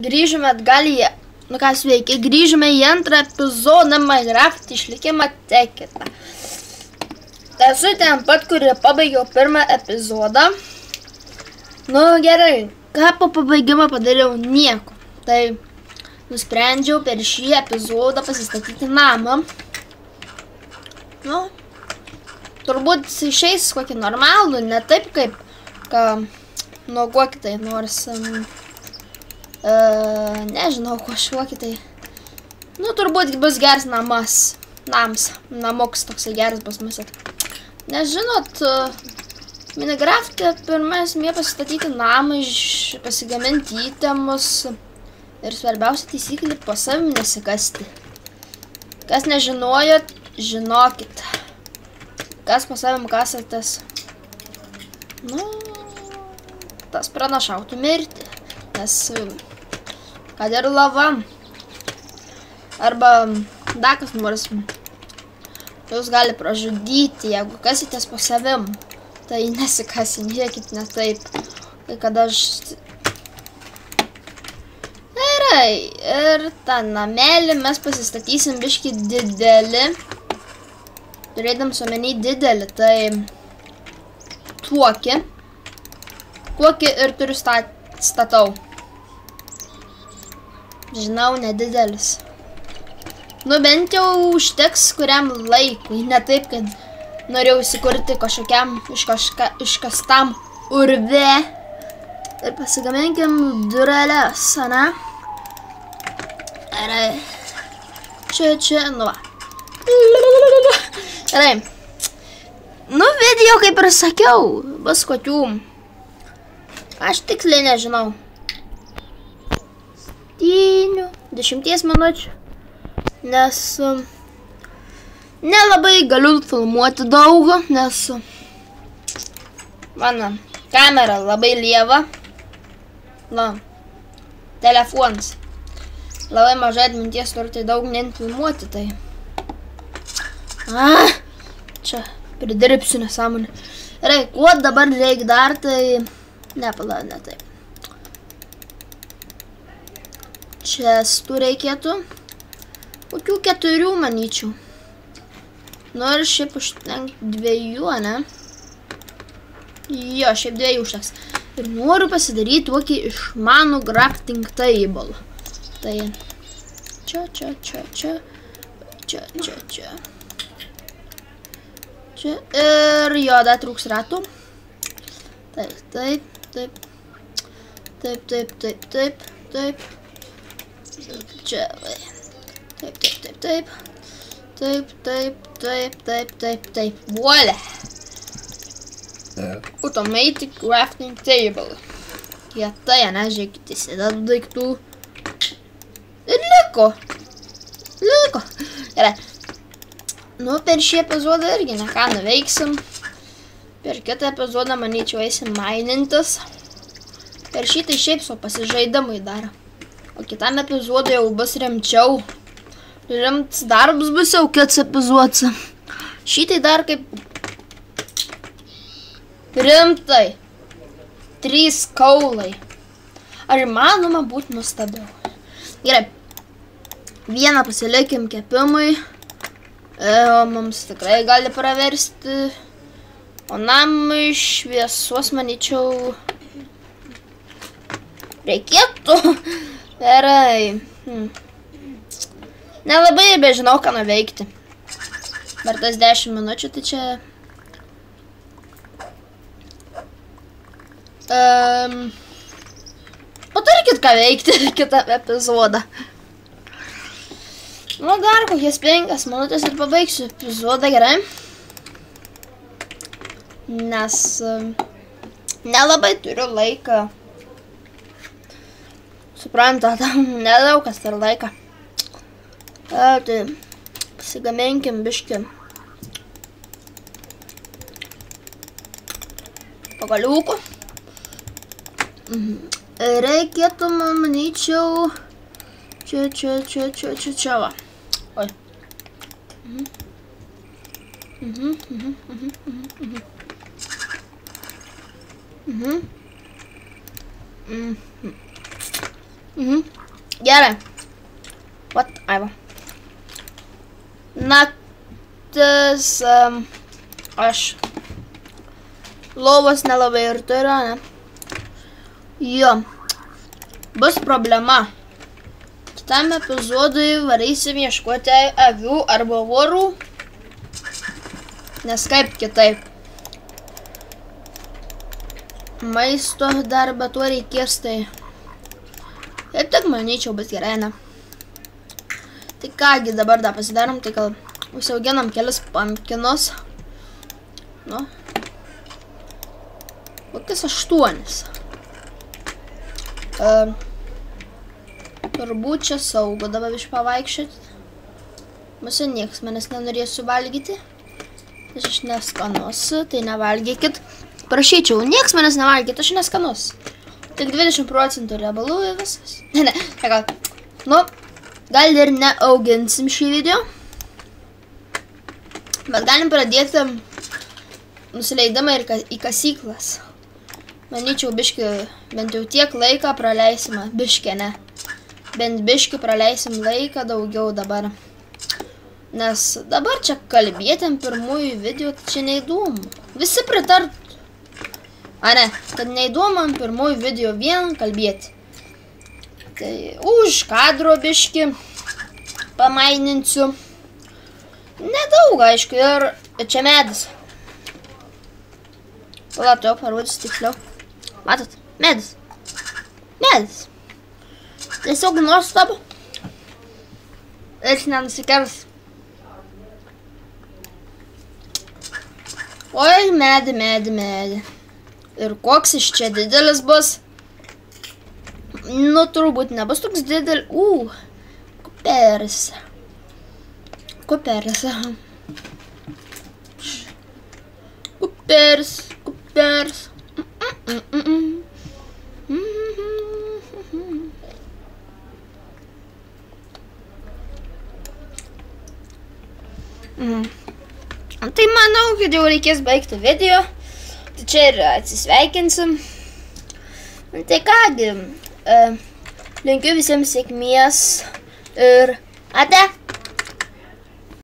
Grįžome atgal į, sveiki, grįžome į antrą epizodą Minecraft išlikimą teketą. Esu ten pat, kur pabaigiau pirmą epizodą. Gerai, ką po pabaigimo padariau? Nieko. Tai nusprendžiau per šį epizodą pasistatyti namą. Turbūt išeis kokį normalų, ne taip kaip, kokį tai nors... nežinau, kažkokį tai. Turbūt bus geras namoks toksai geras bus mūsų. Nes žinot, Minecraft'e pirmiausia pasistatyti namą, pasigaminti įtemus ir svarbiausia taisyklė po savim nesikasti. Kas nežinojot, žinokit. Kas po savim kasatės, tas pranašautų mirti. Nes kad ir lava arba dakas nors jūs gali pražudyti, jeigu kasitės po savim, tai nesikasinėkit ne taip. Tai kada aš... Gerai, ir tą namelį mes pasistatysim biškį didelį. Turėdams omeny didelį, tai tuokį ir turiu statau. Žinau, nedidelis. Bent jau užteks kuriam laikui. Ne taip, kad norėjau įsikurti kažkokiam iškastam urve. Ir pasigaminkim dureles, ane? Gerai. Čia, va. Gerai. Video, kaip ir sakiau, bus kokių... Aš tiksliai nežinau. 10 minučių. Nes nelabai galiu filmuoti daug, nes mano kamera labai lieva. Telefonas. Labai mažai atminties turiu, tai daug nefilmuoti, tai... Čia pridirbsiu nesąmonę. Gerai, kuo dabar reikia dar, tai... Ne taip. Čestų reikėtų. Kokių 4, manyčiau. Ir šiaip užtenka 2, ne? Jo, šiaip 2 užteks. Ir noriu pasidaryti tokį išmanų crafting table. Tai čia. Čia. Ir jo, dar trūks ratų. Taip. Čia. Taip. Voila. Automatic crafting table. Kietai, ne, žiūrėkit, įsidedu daiktų. Ir liko. Gerai. Per šį epizodą irgi neką nuveiksim. Per kitą epizodą, manyčiau, eisim minintis. Per šį tai šiaip su pasižaidimai dar. O kitam epizodui jau bus rimčiau. Rimts darbas bus jau kitas epizodas. Šitai dar kaip... Rimtai. 3 kaulai. Ar įmanoma būti nuostabiau? Gerai. Vieną pasilikim kepimui. Mums tikrai gali praversti. O namui šviesos, manyčiau, reikėtų. Gerai. Nelabai bežinau, ką nuveikti. Per tas 10 minučių, tai čia... Patarkit, ką veikti kitą epizodą. Dar kokias 5 minutės ir pabaigsiu epizodą, gerai. Nes nelabai turiu laiką. Suprantat, nedaug kas turi laiką. Tai pasigaminkim biškį pagaliukų. Reikėtų, manyčiau, čia va. Oi. Gerai. What? Aiva. Naktis, aš lovos nelabai ir turiu, ne? Jo. Bus problema. Kitam epizodui varysim ieškoti avių arba vorų. Nes kaip kitaip. Maisto dar, bet tuo reikės, tai... Ir tik manyčiau, bus gerai, ne? Tai kągi dabar dar pasidarom, tai gal užsiauginam kelis pumpkinus. Nu. Kokius 8. Turbūt čia saugu dabar iš pavaikščioti. Mūsų nieks manęs nenorės suvalgyti. Aš neskanus, tai nevalgykit. Prašyčiau, nieks manęs nevalgyti, aš neskanus. Tik 20% riebalų ir viskas. Ne, gal. Nu, gal ir neauginsim šį video. Bet galim pradėti nusileidimą ir į kasyklas. Manyčiau, biški, bent jau tiek laiką praleisime. Biški, ne. Bent biški praleisim laiką daugiau dabar. Nes dabar čia kalbėti ant pirmųjų video, tai čia neįdomu. Visi pritart. A ne, kad neįdomu ant pirmųjų video vien kalbėti. Tai už kadro biški pamaininsiu. Nedaug, aišku, ir čia medis. Pala, tu jau parodys tiksliau. Matot, medis. Medis. Tiesiog nuostabu. Jis nenusikers. Oi, medį. Ir koks iš čia didelis bus? Nu, turbūt nebus toks didelis. Kuperis. Kuperis. Tai manau, kad jau reikės baigti video. Tai čia ir atsisveikinsim. Tai kągi, linkiu visiems sėkmės ir ate.